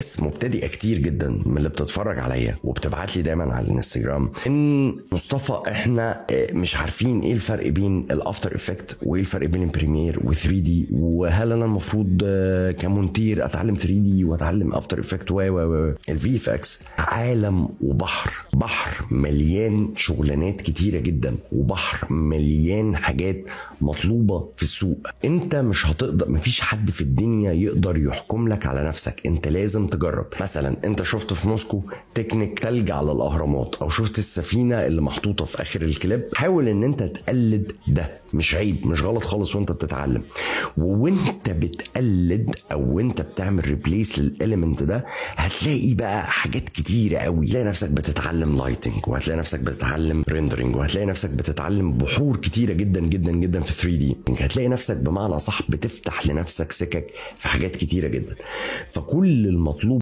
ناس مبتدئه كتير جدا من اللي بتتفرج عليا وبتبعت لي دايما على الانستجرام ان مصطفى احنا مش عارفين ايه الفرق بين الافتر افكت وايه الفرق بين البريمير و3 دي، وهل انا المفروض كمونتير اتعلم 3 دي واتعلم افتر افكت و الفي اف اكس. عالم وبحر، بحر مليان شغلانات كتيره جدا، وبحر مليان حاجات مطلوبه في السوق. انت مش هتقدر، مفيش حد في الدنيا يقدر يحكم لك على نفسك، انت لازم تجرب. مثلا انت شفت في موسكو تكنيك تلج على الاهرامات، او شفت السفينه اللي محطوطه في اخر الكليب، حاول ان انت تقلد ده، مش عيب، مش غلط خالص وانت بتتعلم. وانت بتقلد او انت بتعمل ريبليس للاليمنت ده، هتلاقي بقى حاجات كتيره قوي. هتلاقي نفسك بتتعلم لايتنج، وهتلاقي نفسك بتتعلم ريندرنج، وهتلاقي نفسك بتتعلم بحور كتيره جدا جدا جدا في 3 دي. هتلاقي نفسك بمعنى صح بتفتح لنفسك سكك في حاجات كتيره جدا. فكل المطلوب